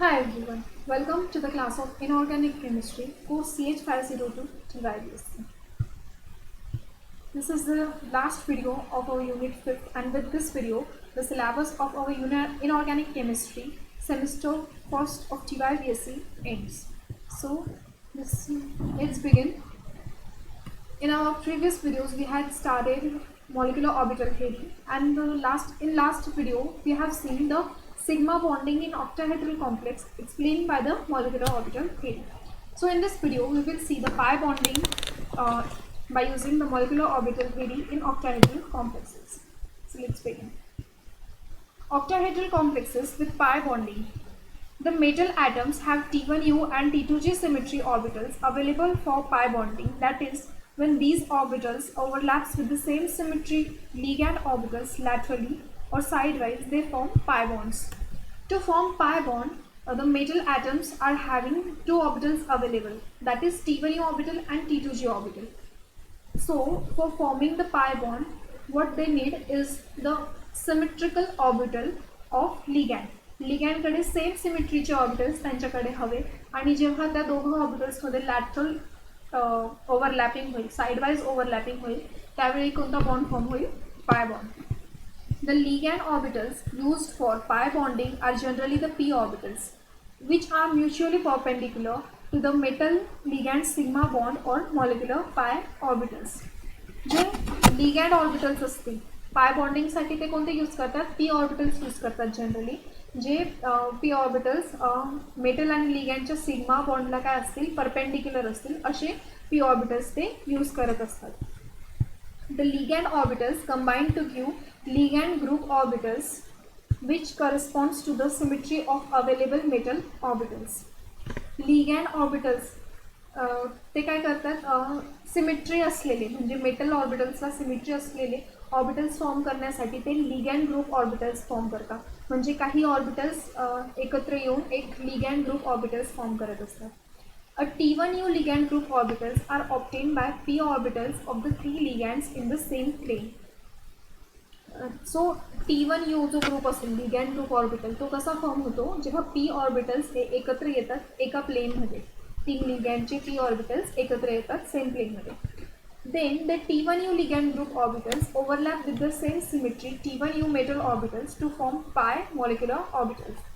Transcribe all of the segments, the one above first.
Hi everyone, welcome to the class of Inorganic Chemistry, course CH502 TYBSc. This is the last video of our unit 5th, and with this video, the syllabus of our Inorganic Chemistry semester 1st of TYBSc ends. So, let's begin. In our previous videos, we had started molecular orbital theory, and in last video, we have seen the sigma bonding in octahedral complex explained by the molecular orbital theory. So in this video, we will see the pi bonding by using the molecular orbital theory in octahedral complexes. So let's begin. Octahedral complexes with pi bonding. The metal atoms have T1u and T2g symmetry orbitals available for pi bonding. That is, when these orbitals overlaps with the same symmetry ligand orbitals laterally or sidewise, they form pi bonds. To form pi bond, the metal atoms are having two orbitals available. That is T1u orbital and T2g orbital. So, for forming the pi bond, what they need is the symmetrical orbital of ligand. लिगॅन्ड कडे same सिमेट्रीचे orbitals त्यांच्याकडे हवे आणि जेव्हा त्या दोघं ऑर्बिटल्समध्ये lateral overlapping होईल, sideways overlapping होईल, त्यावेळी कोणता बॉन्ड फॉर्म होईल? Pi bond. The ligand orbitals used for pi bonding are generally the p orbitals, which are mutually perpendicular to the metal ligand sigma bond or molecular pi orbitals. जे ligand orbitals असतील पाय बॉन्डिंगसाठी ते कोणते use करतात? P orbitals use करतात generally. J P orbitals metal आणि लिगॅन्डच्या sigma बॉन्डला काय असतील? परपेंडिक्युलर असतील असे पी ऑर्बिटल्स ते यूज करत असतात. The ligand orbitals combine to give ligand group orbitals which corresponds to the symmetry of available metal orbitals. Ligand orbitals ते काय करतात? सिमेट्री असलेले म्हणजे मेटल ऑर्बिटल्सला सिमेट्री असलेले ऑर्बिटल्स फॉर्म करण्यासाठी ते लिगॅन्ड ग्रुप ऑर्बिटल्स फॉर्म करतात. म्हणजे काही ऑर्बिटल्स एकत्र येऊन एक लिगॅन्ड ग्रुप ऑर्बिटल्स फॉर्म करत असतात. A T1u ligand group orbitals are obtained by p orbitals of the three ligands in the same plane. So T1u जो ग्रुप असेल ligand group orbital तो कसा फॉर्म होतो? जेव्हा p ऑर्बिटल्स हे एकत्र येतात एका प्लेनमध्ये. तीन लिगॅन्डचे p ऑर्बिटल्स एकत्र येतात सेम प्लेनमध्ये. Then the T1u ligand group orbitals overlap with the same symmetry T1u metal orbitals to form pi molecular orbitals.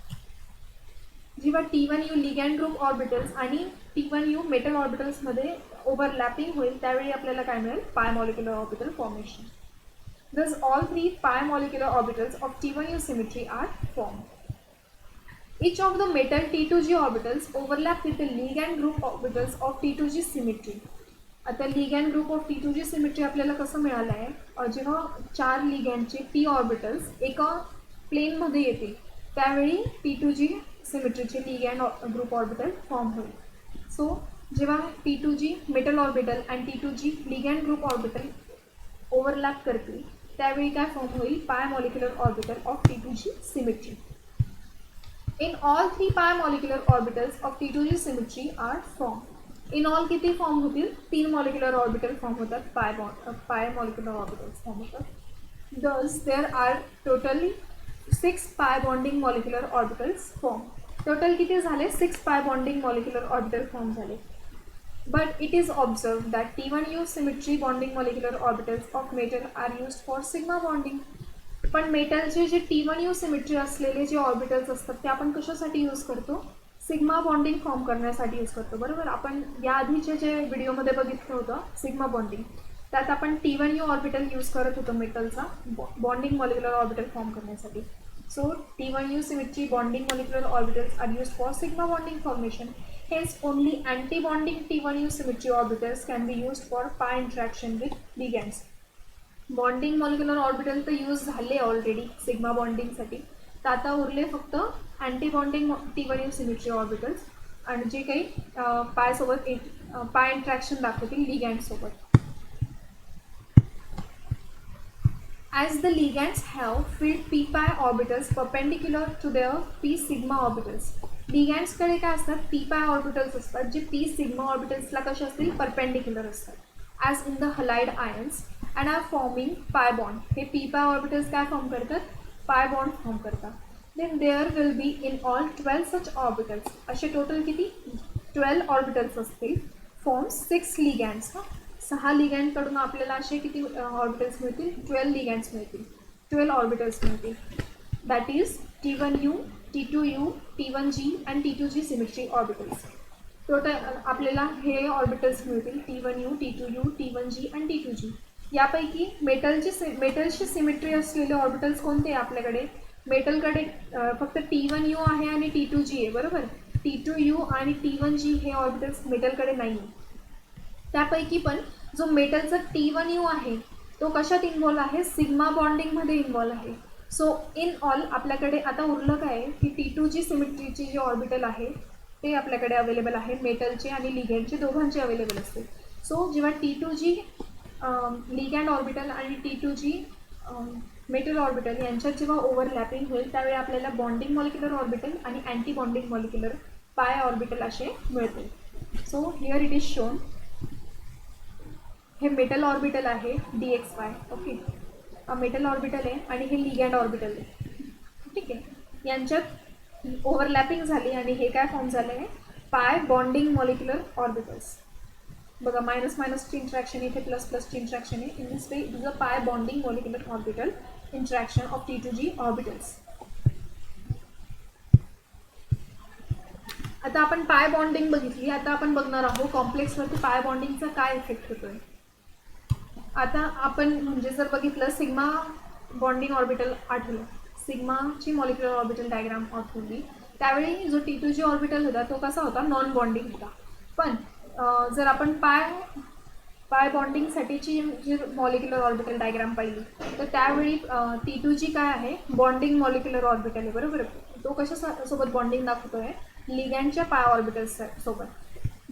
जेव्हा T1u ligand group orbitals आणि T1u metal orbitals मध्ये ओव्हरलॅपिंग होईल त्यावेळी आपल्याला काय मिळेल? pi molecular orbital formation. Thus all three pi molecular orbitals of T1u symmetry are formed. Each of the metal T2g orbitals overlap with the ligand group orbitals of T2g symmetry. आता ligand group of T2g symmetry आपल्याला कसं मिळालं आहे? जेव्हा चार लिगॅन्डचे p orbitals एका प्लेनमध्ये येतील त्यावेळी T2g सिमेट्रीचे लिगॅन्ड ग्रुप ऑर्बिटल फॉर्म होईल. सो जेव्हा T2g मेटल ऑर्बिटल आणि T2g लिगॅन्ड ग्रुप ऑर्बिटल ओव्हरलॅप करतील त्यावेळी काय फॉर्म होईल? Pi molecular orbital of T2g symmetry. In all three pi molecular orbitals of T2g symmetry are form. In all किती form होतील? तीन मॉलिक्युलर ऑर्बिटल फॉर्म होतात. Pi molecular orbitals form होतात. Thus there are totally 6 pi bonding molecular orbitals form. Total किती झाले? 6 pi bonding molecular orbital form झाले. But it is observed that T1u symmetry bonding molecular orbitals of metal are used for sigma bonding. पण मेटलचे जे T1u symmetry असलेले जे orbitals असतात ते आपण कशासाठी यूज करतो? सिग्मा बॉन्डिंग फॉर्म करण्यासाठी यूज करतो. बरोबर. आपण या आधीचे जे व्हिडिओमध्ये बघितलं होतं सिग्मा बॉन्डिंग त्यात आपण T1u ऑर्बिटल यूज करत होतो मेटलचा बॉन्डिंग मॉलिक्युलर ऑर्बिटल फॉर्म करण्यासाठी. So T1u symmetry bonding molecular orbitals are used for sigma bonding formation. Hence only anti-bonding T1u symmetry orbitals can be used for pi interaction with ligands. Bonding molecular orbital तर use झाले already sigma bonding साठी. तर आता उरले फक्त anti bonding T1u symmetry orbitals आणि जे काही पाय सोबत पाय इंटरॅक्शन दाखवतील लिगॅन्ड सोबत. As the ligands have filled p pi orbitals perpendicular to their p sigma orbitals. Ligands कडे काय असतात? p pi orbitals असतात जे p sigma orbitals ला कसे असतील? परपेंडिक्युलर असतात. As in the halide ions and are forming pi bond. हे p pi orbitals काय फॉर्म करतात? pi bond फॉर्म करतात. then there will be in all 12 such orbitals. असे टोटल किती 12 ऑर्बिटल्स असतील. फॉर्म्स 6 लिगँड्स. 6 लिगँडकडून आपल्याला असे किती ऑर्बिटल्स मिळतील 12 लिगँड्स मिळतील. 12 ऑर्बिटल्स मिळतील. That is T1U, T2U, T1G and T2G symmetry orbitals. Total आपल्याला हे ऑर्बिटल्स मिळतील T1U, T2U, T1G आणि T2G. यापैकी मेटलची सिमेट्री असलेले ऑर्बिटल्स कोणते आहे आपल्याकडे. मेटलकडे फक्त T1U आहे आणि T2G आहे बरोबर. T2U आणि T1G हे ऑर्बिटल्स मेटलकडे नाही आहे. त्यापैकी पण जो मेटलचा T1U आहे तो कशात इन्व्हॉल्व आहे सिग्मा बॉन्डिंगमध्ये इन्व्हॉल्व आहे. सो इन ऑल आपल्याकडे आता उरलं काय की T2G सिमेट्रीचे जे ऑर्बिटल आहे ते आपल्याकडे अवेलेबल आहे. मेटलचे आणि लिगँडचे दोघांचे अवेलेबल असते. सो जेव्हा T2G लिगँड ऑर्बिटल आणि T2G मेटल ऑर्बिटल यांच्यात जेव्हा ओव्हरलॅपिंग होईल त्यावेळी आपल्याला बॉन्डिंग मॉलिक्युलर ऑर्बिटल आणि अँटी बॉन्डिंग मॉलिक्युलर पाय ऑर्बिटल असे मिळतील. So here it is shown. हे मेटल ऑर्बिटल आहे DXY. ओके, मेटल ऑर्बिटल आहे आणि हे लिगँड ऑर्बिटल आहे. ठीक आहे, यांच्यात ओव्हरलॅपिंग झाली आणि हे काय फॉर्म झालं आहे पाय बॉन्डिंग मॉलिक्युलर ऑर्बिटल्स. बघा मायनस मायनसची इंट्रॅक्शन इथे प्लस प्लसची इंट्रॅक्शन आहे. In this way it is a pi bonding molecular orbital interaction of T2G orbitals. आता आपण पाय बॉन्डिंग बघितली. आता आपण बघणार आहोत कॉम्प्लेक्सवरती पाय बॉन्डिंगचा काय इफेक्ट होतोय. आता आपण म्हणजे जर बघितलं सिग्मा बॉन्डिंग ऑर्बिटल आठवलं, सिग्माची मॉलिक्युलर ऑर्बिटल डायग्राम आठवली, त्यावेळी जो T2G ऑर्बिटल होता तो कसा होता नॉन बॉन्डिंग होता. पण जर आपण पाय बॉन्डिंगसाठीची जी मॉलिक्युलर ऑर्बिटल डायग्राम पाहिली तर त्यावेळी T2G काय आहे बॉन्डिंग मॉलिक्युलर ऑर्बिटल आहे बरोबर. तो कशासोबत बॉन्डिंग दाखवतो आहे लिगँडच्या पाय ऑर्बिटल्स सोबत.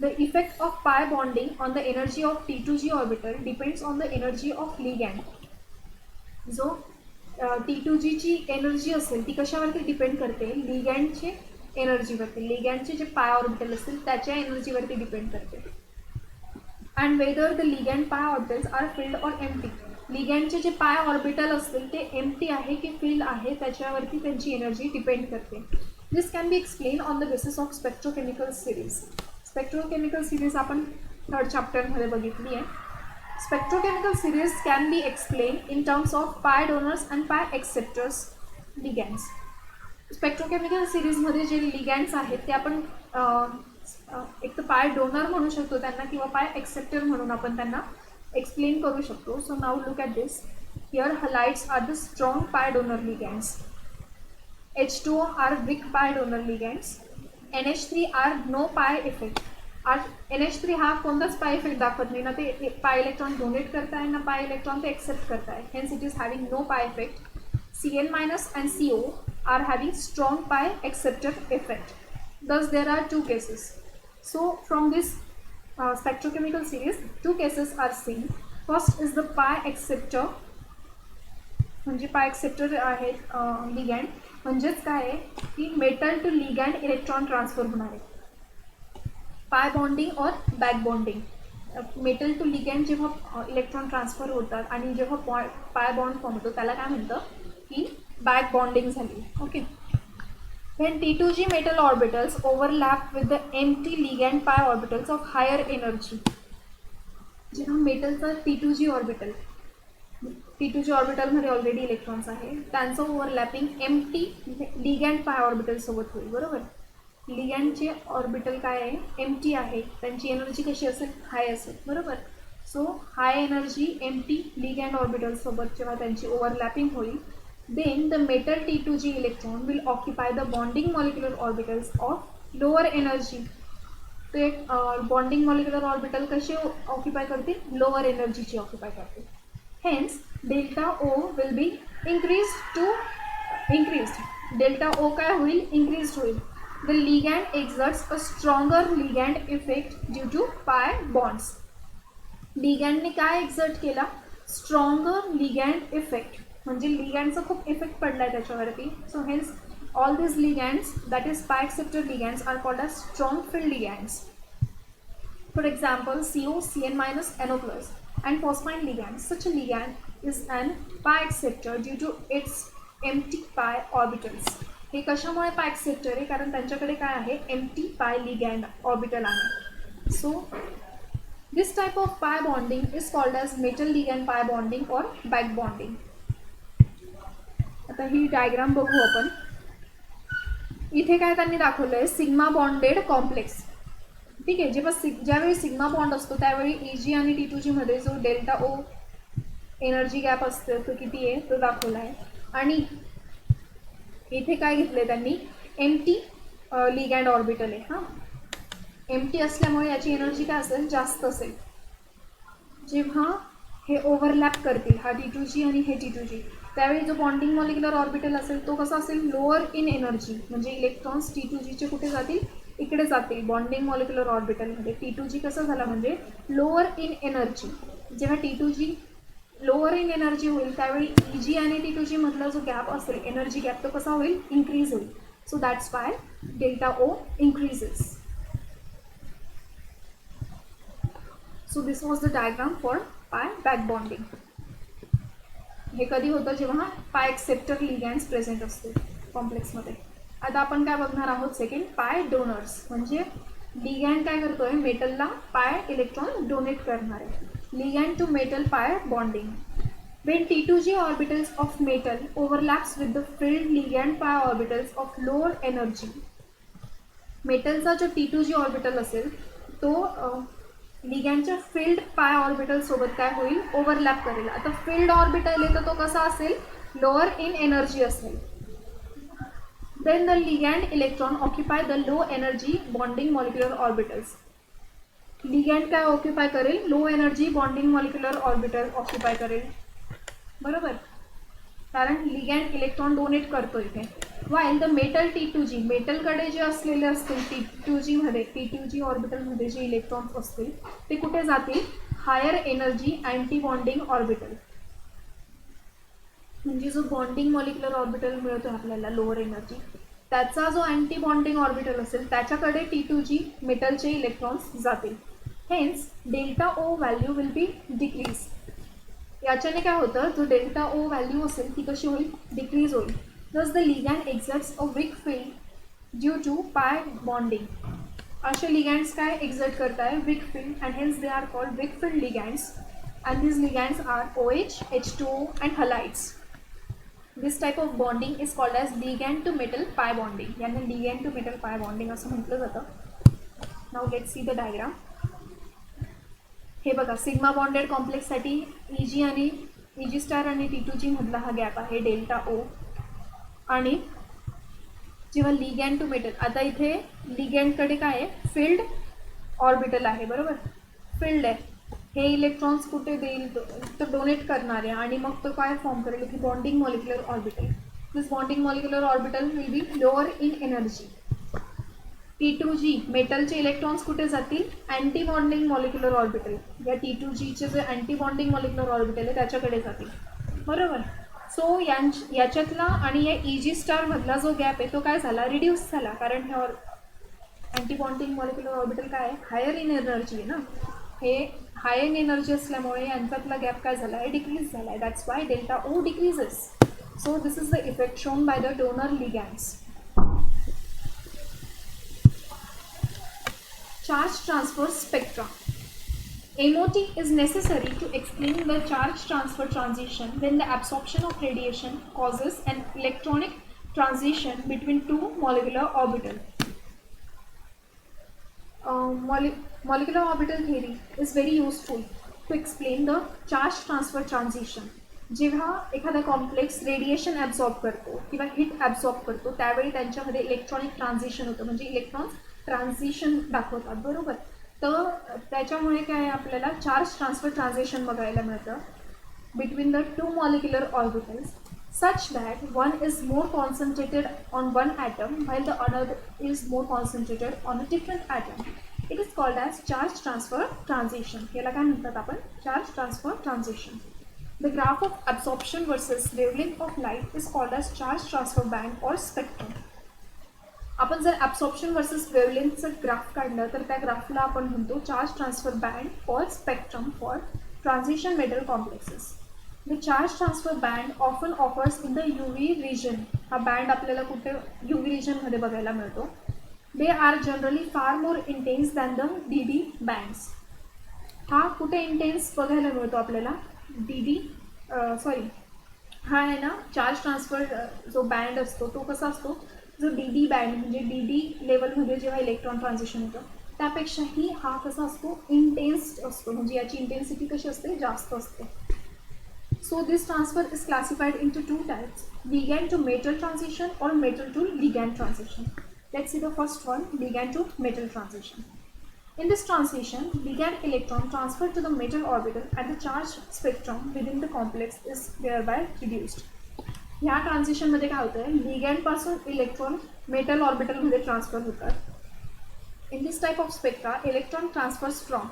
The effect of pi bonding on the energy of T2G orbital depends on the energy of ligand. जो T2G ची एनर्जी असेल ती कशावरती डिपेंड करते लिगँडचे एनर्जीवरती. लिगँडचे जे पाय ऑर्बिटल असतील त्याच्या एनर्जीवरती डिपेंड करते. And whether the ligand pi orbitals are filled or empty. लिगँडचे जे पाय ऑर्बिटल असतील ते एम्प्टी आहे की फिल्ड आहे त्याच्यावरती त्यांची एनर्जी डिपेंड करते. This can be explain on the basis of spectrochemical series. Spectrochemical series आपण 3rd चॅप्टरमध्ये बघितली आहे. Spectrochemical series can be explain in terms of pi donors and pi acceptors ligands. Spectrochemical सिरीजमध्ये जे लिगँड्स आहेत ते आपण एक तर पाय डोनर म्हणू शकतो त्यांना किंवा पाय एक्सेप्टर म्हणून आपण त्यांना एक्सप्लेन करू शकतो. So now look at this. Here halides are the strong pi donor ligands. H2O are weak pi donor ligands. NH3 are no pi effect. NH3 हा कोणताच पाय इफेक्ट दाखवत नाही ना. ते पाय इलेक्ट्रॉन डोनेट करताय ना पाय इलेक्ट्रॉन ते एक्सेप्ट करताय. Hence it is having no pi effect. Cn- and CO are having strong pi acceptor effect. Thus there are two cases. So from this spectrochemical series 2 cases are seen. First is the pi acceptor. म्हणजे पाय acceptor आहे ligand. म्हणजेच काय आहे की metal to ligand electron transfer होणार आहे. Pi bonding or back bonding. Metal to ligand जेव्हा इलेक्ट्रॉन ट्रान्सफर होतात आणि जेव्हा पाय बॉन्ड फॉर्म होतो त्याला काय म्हणतं की बॅक बॉन्डिंग झाली. Okay. When T2G metal orbitals overlap with the empty ligand pi orbitals of higher energy. जेव्हा मेटलचा T2G ऑर्बिटलमध्ये ऑलरेडी इलेक्ट्रॉन्स आहे त्यांचं ओव्हरलॅपिंग एम्प्टी लिगँड पाय ऑर्बिटल सोबत होईल बरोबर. लिगँडचे ऑर्बिटल काय आहे एम्प्टी आहे त्यांची एनर्जी कशी असेल हाय असेल बरोबर. So high energy empty ligand orbital सोबत जेव्हा त्यांची ओव्हरलॅपिंग होईल then the metal T2G electron will occupy the bonding molecular orbitals of lower energy. तो एक bonding molecular orbital कसे ऑक्युपाय करते लोअर एनर्जीची ऑक्युपाय करते. Hence delta O will be increased. delta O काय होईल increased होईल. The ligand exerts a stronger ligand effect due to pi bonds. लिगँडने काय एक्झर्ट केला स्ट्रॉंगर लिगँड इफेक्ट म्हणजे लिगँडचा खूप इफेक्ट पडलाय त्याच्यावरती. So hence all this ligands that is pi acceptor ligands are called as strong field ligands. For example CO, Cn-, NO+, and phosphine ligand. Such a ligand is an pi acceptor due to its empty pi orbitals. हे कशामुळे पाय acceptor आहे, कारण त्यांच्याकडे काय आहे, empty pi ligand orbital आहे. So this type of pi bonding is called as metal ligand pi bonding or back bonding. आता ही डायग्राम बघू आपण. इथे काय त्यांनी दाखवलं आहे, सिग्मा बॉन्डेड कॉम्प्लेक्स. ठीक आहे, ज्यावेळी सिग्मा बॉन्ड असतो त्यावेळी EG आणि T2G मध्ये जो डेल्टा O एनर्जी गॅप असतो तो किती आहे तो दाखवला आहे. आणि इथे काय घेतले त्यांनी, एम्प्टी लिगॅंड ऑर्बिटल आहे. हां, एम्प्टी असल्यामुळे याची एनर्जी काय असेल, जास्त असेल. जेव्हा हे ओव्हरलॅप करतील, हा T2G आणि हे T2G, त्यावेळी जो बॉन्डिंग मॉलिक्युलर ऑर्बिटल असेल तो कसा असेल, लोअर इन एनर्जी. म्हणजे इलेक्ट्रॉन्स T2Gचे कुठे जातील, इकडे जातील बॉन्डिंग मॉलिक्युलर ऑर्बिटलमध्ये. T2G कसं झाला म्हणजे लोअर इन एनर्जी. जेव्हा T2G लोअर इन एनर्जी होईल त्यावेळी EG आणि T2G मधला जो गॅप असेल, एनर्जी गॅप, तो कसा होईल, इन्क्रीज होईल. So that's why delta O increases. So this was the diagram for pi back bonding. हे कधी होतं, जेव्हा पाय एक्सेप्टर लिगॅंड्स प्रेझेंट असते कॉम्प्लेक्समध्ये. आता आपण काय बघणार आहोत, सेकंड पाय डोनर्स. म्हणजे लिगॅंड काय करतोय, मेटलला पाय इलेक्ट्रॉन डोनेट करणार आहे. लिगॅंड टू मेटल पाय bonding. When T2G orbitals of metal overlaps with the filled ligand pi orbitals of lower energy, मेटलचा जो T2G ऑर्बिटल असेल तो लिगॅंडच्या फिल्ड पाय ऑर्बिटल सोबत काय होईल, ओव्हरलॅप करेल. आता फिल्ड ऑर्बिटल आहे तर तो कसा असेल, लोअर इन एनर्जी असेल. Then the ligand electron occupy the low energy bonding molecular orbitals. Ligand काय ऑक्युपाय करेल, low energy bonding molecular orbital occupy करेल. बरोबर, कारण लिगॅंड इलेक्ट्रॉन डोनेट करतो इथे. वाईल द मेटल T2G, मेटलकडे जे असलेले असतील T2G ऑर्बिटलमध्ये जे इलेक्ट्रॉन्स असतील ते कुठे जातील, higher energy anti bonding orbital. म्हणजे जो बॉन्डिंग मॉलिक्युलर ऑर्बिटल मिळतो आपल्याला लोअर एनर्जी, त्याचा जो अँटी बॉन्डिंग ऑर्बिटल असेल त्याच्याकडे T2G मेटलचे इलेक्ट्रॉन्स जातील. Hence delta O value will be decrease. याच्याने काय होतं, जो डेल्टा O व्हॅल्यू असेल ती कशी होईल, डिक्रीज होईल. Thus the ligand exerts a weak field due to pi bonding. असे ligands काय exert करताय, weak field, and hence they are called weak field ligands. And these ligands are OH, H2O, and halides. This type of bonding is called as ligand to metal pi bonding. यांना ligand to metal pi bonding असं म्हटलं जातं. Now let's see the diagram. हे बघा, sigma bonded कॉम्प्लेक्ससाठी EG आणि EG star आणि T2G मधला हा गॅप आहे डेल्टा O. आणि जेव्हा लिगॅंड टू मेटल, आता इथे लिगॅंडकडे काय आहे, फिल्ड ऑर्बिटल आहे. बरोबर, फिल्ड आहे. हे इलेक्ट्रॉन्स कुठे देईल, तो डोनेट करणार आहे आणि मग तो काय फॉर्म करेल, की bonding molecular orbital. This bonding molecular orbital will be lower in energy. T2G मेटलचे इलेक्ट्रॉन्स कुठे जातील, अँटी बॉन्डिंग मॉलिक्युलर ऑर्बिटल. या T2Gचे जे अँटी बॉन्डिंग मॉलिक्युलर ऑर्बिटल आहे त्याच्याकडे जातील. बरोबर. सो याच्यातला आणि या EG स्टार मधला जो गॅप आहे तो काय झाला, रिड्यूस झाला. कारण हे अँटी बॉन्डिंग मॉलिक्युलर ऑर्बिटल काय आहे, हायर इन एनर्जी आहे ना. हे हाय इन एनर्जी असल्यामुळे यांच्यातला गॅप काय झाला आहे, डिक्रीज झाला आहे. That's why delta O decreases. So this is the effect shown by the donor ligands. Charge transfer spectra. MOT is necessary to explain the charge transfer transition when the absorption of radiation causes an electronic transition between two molecular orbitals. Molecular orbital theory is very useful to explain the charge transfer transition. जेव्हा एखादा complex radiation absorb करतो किंवा heat absorb करतो त्यावेळी त्यांच्यामध्ये electronic transition होतं, म्हणजे electrons transition दाखवतात. बरोबर, तर त्याच्यामुळे काय आपल्याला चार्ज ट्रान्सफर ट्रान्झिशन बघायला मिळतं between the two molecular orbitals, such that one is more concentrated on one atom while the other is more concentrated on a different atom. It is called as charge transfer transition. याला काय म्हणतात आपण, charge transfer transition. The graph of absorption versus wavelength of light is called as charge transfer band or spectrum. आपण जर absorption versus wavelengthचं graph काढलं तर त्या ग्राफला आपण म्हणतो charge transfer band or spectrum for transition metal complexes. The charge transfer band often occurs in the UV region. हा band आपल्याला कुठे UV region मध्ये बघायला मिळतो. They are generally far more intense than the DD bands. हा कुठे intense बघायला मिळतो आपल्याला हा आहे ना चार्ज ट्रान्सफर जो बँड असतो तो कसा असतो, जो DD बँड म्हणजे DD लेवलमध्ये जेव्हा इलेक्ट्रॉन ट्रान्झिशन होतं त्यापेक्षाही हा कसा असतो, इंटेन्स असतो. म्हणजे याची इंटेन्सिटी कशी असते, जास्त असते. So this transfer is classified into two types: ligand to metal transition or metal to ligand transition. Let's see the first one, ligand to metal transition. In this transition, ligand electron transferred to the metal orbital and the charge spectrum within the complex is thereby reduced. ह्या transition मध्ये काय होतं, लिगॅन्ड पासून electron metal orbital मध्ये transfer होतात. In this type of spectra, electron transfers from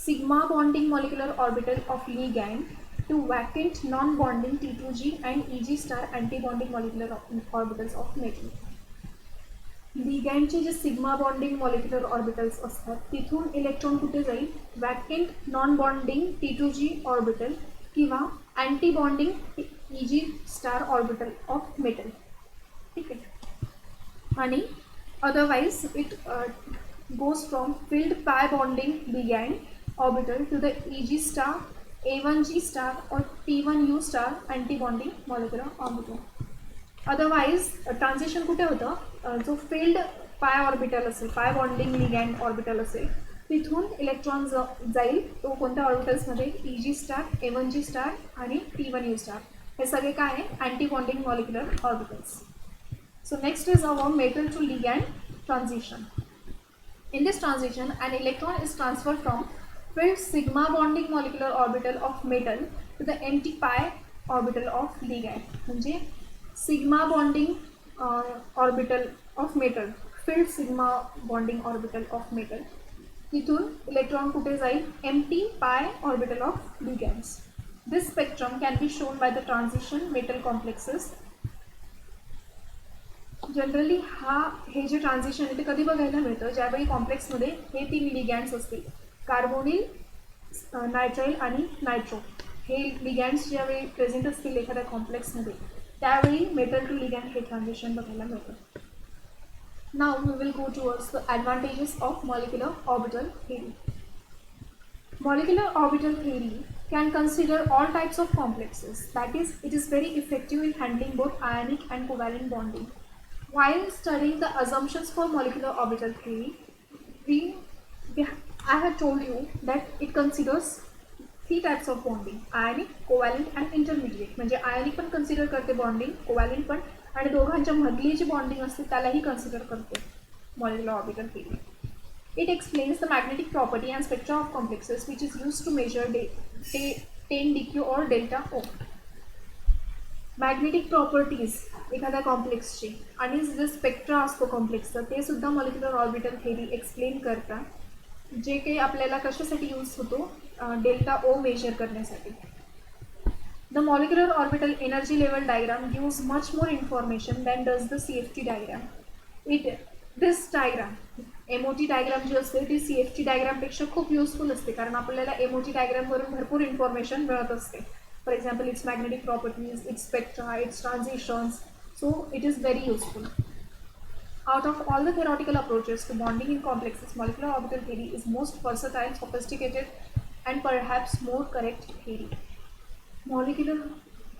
sigma bonding molecular orbital of ligand to vacant non-bonding T2G and EG star anti-bonding molecular orbitals of metal. लिगॅन्डचे जे sigma bonding molecular orbitals असतात तिथून electron कुठे जाईल, vacant non bonding T2G orbital किंवा anti bonding EG star orbital of metal. ठीक आहे. आणि otherwise it goes from filled pi bonding ligand orbital to the EG star, A1G star or T1U star anti-bonding molecular orbital. Otherwise transition कुठे होतं, जो field पाय orbital असेल, पाय bonding लिगॅन्ड orbital असेल तिथून इलेक्ट्रॉन जाईल तो कोणत्या ऑर्बिटल्समध्ये, EG स्टार, A1G स्टार आणि T1U स्टार. हे सगळे काय आहे, anti bonding molecular orbitals. So next is our metal to ligand transition. In this transition, an electron is transferred from filled sigma bonding molecular orbital of metal to the empty pi orbital of ligand. म्हणजे sigma bonding orbital of metal, filled sigma bonding orbital of metal. तिथून electron कुठे जाईल, empty pi orbital of ligands. This spectrum can be shown by the transition metal complexes. Generally हे जे transition आहे ते कधी बघायला मिळतं, ज्यावेळी कॉम्प्लेक्समध्ये हे 3 लिगॅन्ड्स असतील, कार्बोनिल, नायट्राइल आणि नायट्रो. हे लिगॅन्ड्स ज्यावेळी प्रेझेंट असतील एखाद्या कॉम्प्लेक्समध्ये त्यावेळी मेटल टू लिगॅन्ड हे ट्रान्झिशन बघायला मिळतं. Now we will go towards the advantages of molecular orbital theory. Molecular orbital theory can consider all types of complexes. That is, it is very effective in handling both ionic and covalent bonding. While studying the assumptions for molecular orbital theory, I have told you that it considers 3 types of bonding: ionic, covalent and intermediate. म्हणजे ionic पण consider करते bonding, covalent पण, आणि दोघांच्या मधली जी bonding असते त्यालाही consider करते molecular orbital theory. It explains the magnetic property and spectra of complexes which is used to measure 10 dq or delta O. Magnetic properties एखाद्या कॉम्प्लेक्सची आणि जे स्पेक्ट्रा असतो कॉम्प्लेक्सचा ते सुद्धा मॉलिक्युलर ऑर्बिटल थेरी एक्सप्लेन करतात, जे काही आपल्याला कशासाठी यूज होतो, डेल्टा ओ मेजर करण्यासाठी. The molecular orbital energy level diagram gives much more information than does the CFT diagram. This diagram MOT diagram जी असते ती CFT डायग्रामपेक्षा खूप युजफुल असते, कारण आपल्याला MOT डायग्रामवरून भरपूर इन्फॉर्मेशन मिळत असते. For example, its magnetic properties, its spectra, its transitions. So it is very useful. Out of all the theoretical approaches to bonding in complexes, molecular orbital theory is most versatile, sophisticated, and perhaps more correct theory. Molecular,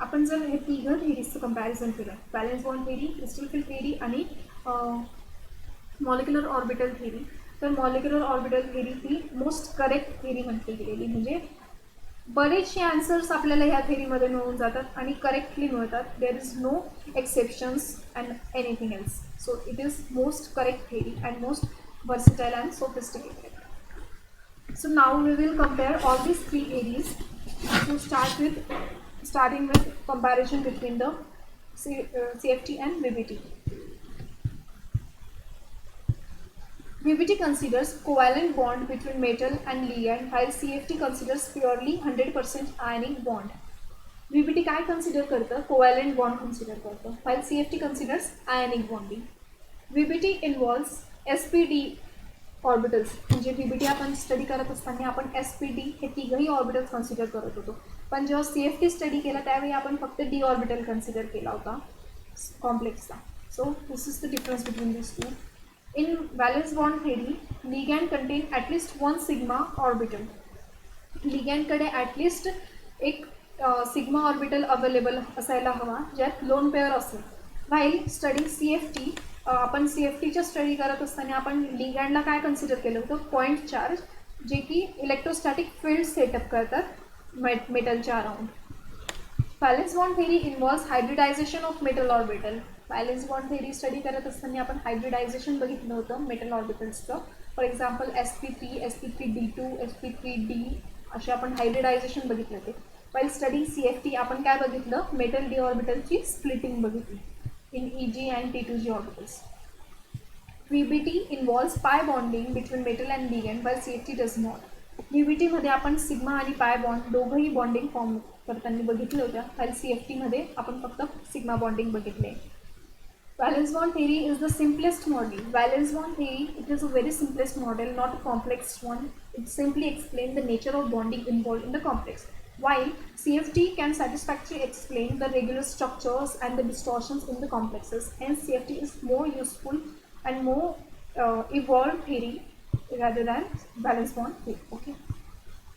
आपण जर हे तिघं थिअरीजचं comparison केलं, balance bond theory, crystal field theory आणि molecular orbital theory, तर molecular orbital theory ही most correct theory म्हटली गेलेली. म्हणजे बरेचसे आन्सर्स आपल्याला ह्या थेरीमध्ये मिळून जातात आणि करेक्टली मिळतात. There is no exceptions and anything else. So it is most correct theory and most versatile and sophisticated. So now we will compare all these 3 areas. To starting with comparison between the CFT and VBT. VBT considers covalent bond between metal and ligand, while CFT considers purely 100% ionic bond. VBT काय consider करतं? Covalent bond consider करतं, while CFT considers ionic bonding. VBT involves SPD orbitals. म्हणजे VBT आपण study करत असताना आपण SPD हे तिघही orbitals consider करत होतो. पण जेव्हा CFT स्टडी केला त्यावेळी आपण फक्त डी ऑर्बिटल कन्सिडर केला होता कॉम्प्लेक्सचा. So this is the difference between this two. In valence bond theory ligand contain at least one sigma orbital. लिगॅन्डकडे ॲटलिस्ट एक सिग्मा ऑर्बिटल अवेलेबल असायला हवा ज्यात लोन पेअर असेल. व्हाईल स्टडी CFT आपण CFTच्या स्टडी करत असताना आपण लिगॅन्डला काय कन्सिडर केलं होतं, पॉईंट चार्ज, जे की इलेक्ट्रोस्टॅटिक फील्ड सेटअप करतात मेटलच्या around. Valence bond theory involves hybridisation of metal orbital. Valence bond theory study करत असताना आपण हायब्रिडायझेशन बघितलं होतं metal ऑर्बिटल्सचं. For example sp3, sp3d2, sp3d असे आपण हायब्रिडायझेशन बघितलं ते. व्हाईल स्टडी CFT आपण काय बघितलं, मेटल डी ऑर्बिटलची स्प्लिटिंग बघितली in EG and T2G orbitals. VBT involves pi bonding between metal and ligand while CFT does not. VBT मध्ये आपण सिग्मा आणि पाय बॉन्ड दोघंही बॉन्डिंग फॉर्म करताना बघितलं होतं, while CFT मध्ये आपण फक्त सिग्मा बॉन्डिंग बघितले. Valence bond theory is the simplest model. Valence bond theory, it is a very simplest model, not a complex one. It simply explains the nature of bonding involved in the complex. While CFT can satisfactorily explain the regular structures and the distortions in the complexes. Hence, CFT is more useful and more evolved theory rather than valence bond theory. Okay.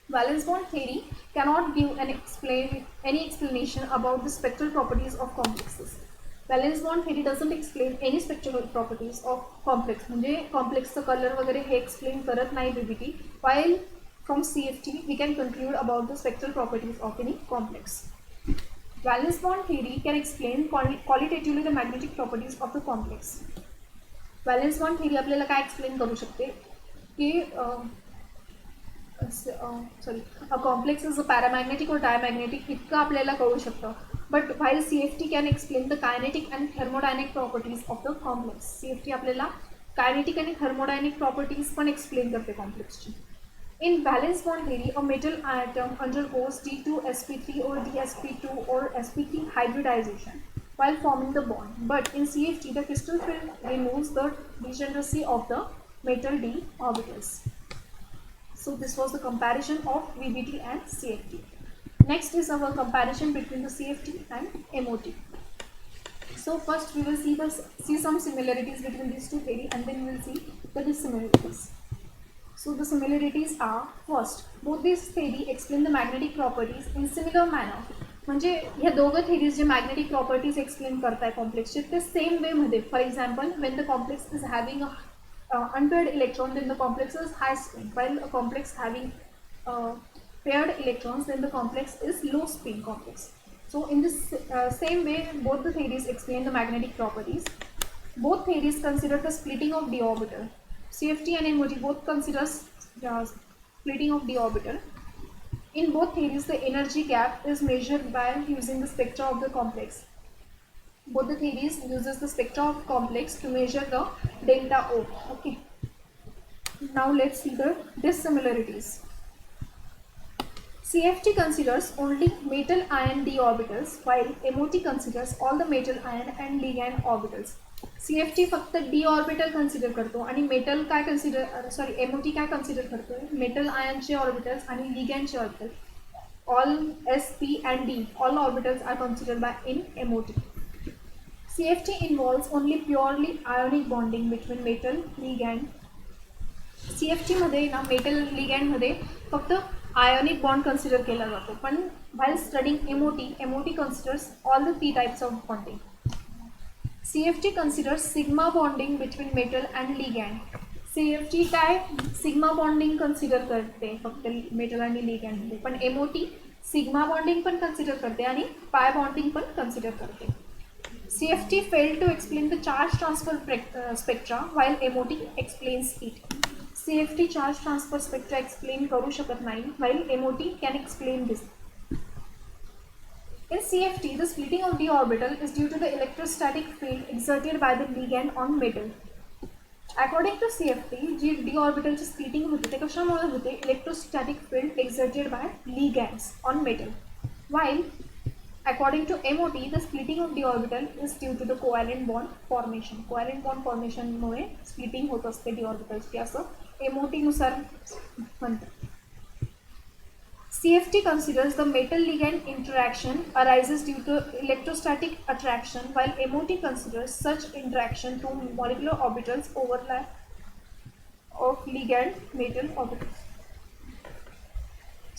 Valence bond theory cannot give any explanation about the spectral properties of complexes. Valence bond theory doesn't explain any spectral properties of complex. म्हणजे कॉम्प्लेक्सचं colour वगैरे हे explain करत नाही VBT. While from CFT we can conclude about the spectral properties of any complex. Valence bond theory can explain qualitatively the magnetic properties of the complex. Valence bond theory आपल्याला काय explain करू शकते की a complex is a paramagnetic or diamagnetic इतकं आपल्याला कळू शकतं. But while CFT can explain the kinetic and thermodynamic properties of the complex. CFT आपल्याला kinetic आणि thermodynamic properties पण explain करते complexची. In valence bond theory, a metal atom undergoes D2sp3 or dsp2 or sp3 hybridization while forming the bond. But in CFT, the crystal field removes the degeneracy of the metal d orbitals. So this was the comparison of VBT and CFT. Next is our comparison between the CFT and MOT. So first we will see some similarities between these two theories, and then we will see the dissimilarities. So the similarities are, first, both these theory explain the magnetic properties in similar manner. म्हणजे ह्या दोघं theories जे magnetic properties explain करताय complexचे ते same way मध्ये. For example, when the complex is having a unpaired electron, then the complex is high spin. While a complex having paired electrons, then the complex is low spin complex. So in this same way, both the theories explain the magnetic properties. Both theories consider the splitting of d orbital. CFT and MOT both considers splitting of d orbital. In both theories, the energy gap is measured by using the spectra of the complex. Both the theories uses the spectra of complex to measure the delta O. Okay. Now let's see the dissimilarities. CFT considers only metal ion d orbitals, while MOT considers all the metal ion and ligand orbitals. CFT फक्त d orbital consider करतो आणि metal काय MOT काय consider करतो, metal आयनचे orbitals आणि लिगॅन्डचे orbitals. All sp and d, all orbitals are considered by in MOT. CFT involves only purely ionic bonding between metal ligand. CFT मध्ये ना metal लिगॅन्ड मध्ये फक्त आयोनिक बॉन्ड कन्सिडर केला जातो, पण while studying MOT considers all the three types of bonding. CFT considers sigma bonding between metal and ligand. CFT काय sigma bonding consider करते फक्त मेटल आणि लिगॅन्ड मध्ये, पण MOT सिग्मा बॉन्डिंग पण कन्सिडर करते आणि पाय बॉन्डिंग पण कन्सिडर करते. CFT failed to explain the charge transfer spectra while MOT explains it. CFT charge transfer spectra explain करू शकत नाही, while MOT can explain this. In CFT, the splitting of d orbital is due to the electrostatic field exerted by the ligand on metal. According to CFT, G d orbital ची splitting होते ते कशामुळे होते, electrostatic field exerted by ligands on metal. While according to MOT, the splitting of d orbital is due to the covalent bond formation. Covalent bond formation मुळे splitting होत असते d orbitals ची, असं MOT नुसार म्हणतात. CFT considers the metal-ligand interaction arises due to electrostatic attraction, while MOT considers such interaction through molecular orbitals overlap of ligand metal orbitals.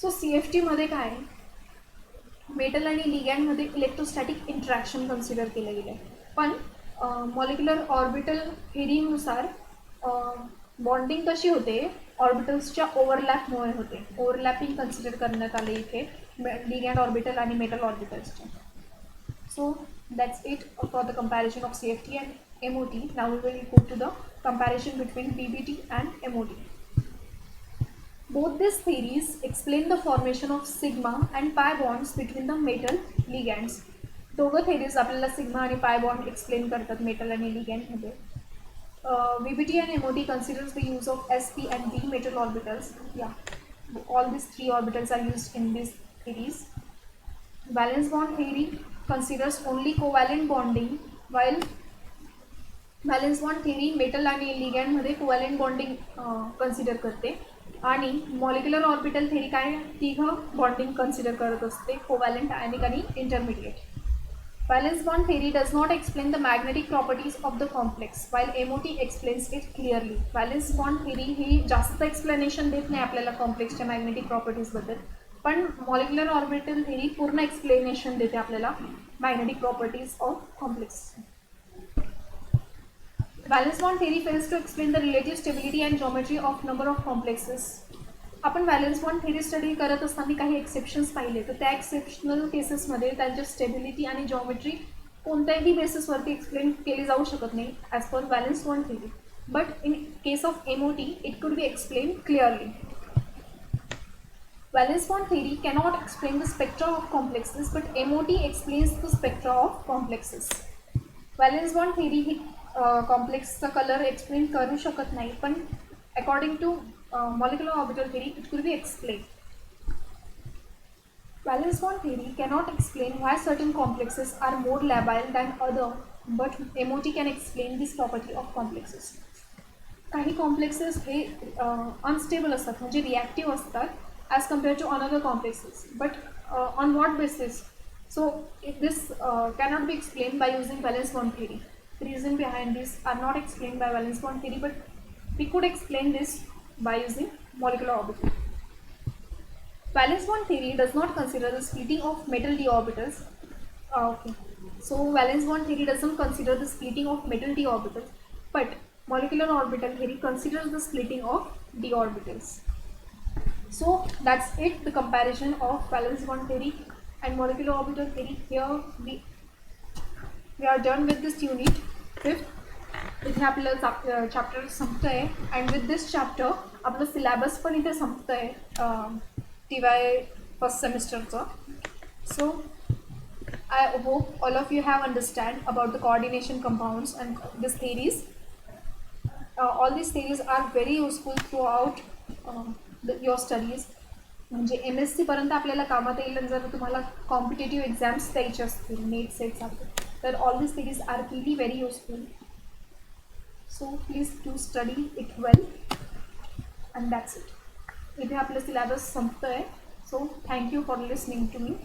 So CFT मध्ये काय आहे? मेटल आणि लिगॅन्ड मध्ये इलेक्ट्रोस्टॅटिक इंटरॅक्शन कन्सिडर केलं गेलं आहे. पण मॉलिक्युलर ऑर्बिटल थेरीनुसार बॉन्डिंग कशी होते? ऑर्बिटल्सच्या ओव्हरलॅपमुळे होते. ओव्हरलॅपिंग कन्सिडर करण्यात आले इथे लिगॅन्ड ऑर्बिटल आणि metal ऑर्बिटल्सच्या. So that's it for the comparison of CFT and MOT. Now we will go to the comparison between BBT and MOT. Both these theories explain the formation of sigma and pi bonds between the metal ligands. दोघं theories आपल्याला sigma आणि pi bond explain करतात metal आणि ligand मध्ये. BBT and MOT considers the use of sp and d metal orbitals. Yeah, all these three orbitals are used in these theories. Valence bond theory considers only covalent bonding, while valence bond theory metal आणि लिगॅन्डमध्ये covalent bonding consider करते. आणि molecular orbital theory काय? तिघं bonding consider करत असते, covalent, ionic आणि intermediate. Valence bond theory does not explain the magnetic properties of the complex, while MOT explains it clearly. Valence bond theory ही जास्त explanation देत नाही आपल्याला कॉम्प्लेक्सच्या मॅग्नेटिक प्रॉपर्टीजबद्दल, पण मॉलिक्युलर ऑर्बिटल थेरी पूर्ण एक्सप्लेनेशन देते आपल्याला magnetic properties of complex. Valence bond theory fails to explain the relative stability and geometry of number of complexes. आपण व्हॅलेन्स बॉन्ड थेरी स्टडी करत असताना काही एक्सेप्शन्स पाहिले, तर त्या एक्सेप्शनल केसेसमध्ये त्यांच्या स्टेबिलिटी आणि जॉमेट्री कोणत्याही बेसिसवरती एक्सप्लेन केली जाऊ शकत नाही as per valence bond theory. But in case of MOT it could be explain clearly. Valence bond theory cannot explain the spectra of complexes, but MOT explains the spectra of complexes. Valence bond theory ही कॉम्प्लेक्सचा colour explain करू शकत नाही, पण according to molecular orbital theory it could be explain. Valence bond theory cannot explain why certain complexes are more labile than other, but MOT can explain this property of complexes. काही complexes हे unstable असतात, म्हणजे reactive असतात as compare to another complexes. But on what basis? So this cannot be explained by using valence bond theory. The reason behind this are not explained by valence bond theory, but we could explain this by using molecular orbital. Valence bond theory does not consider the splitting of metal d orbitals. Okay, so valence bond theory doesn't consider the splitting of metal d orbitals, but molecular orbital theory considers the splitting of d orbitals. So that's it, the comparison of valence bond theory and molecular orbital theory. Here we are done with this unit 5th. इथे आपलं chapter संपतं आहे, and with this chapter आपलं syllabus पण इथे संपतं आहे TY first सेमिस्टरचं. So I hope all of you have understand about the coordination compounds and these theories. All these theories are very useful throughout your studies. म्हणजे MSc पर्यंत आपल्याला कामात येईल जर तुम्हाला कॉम्पिटेटिव्ह एक्झाम्स द्यायचे असतील, नेट सेटसाठी, तर all these theories are really very useful. So please do study it well, and that's it. इथे आपलं सिलेबस संपतं आहे. So thank you for listening to me.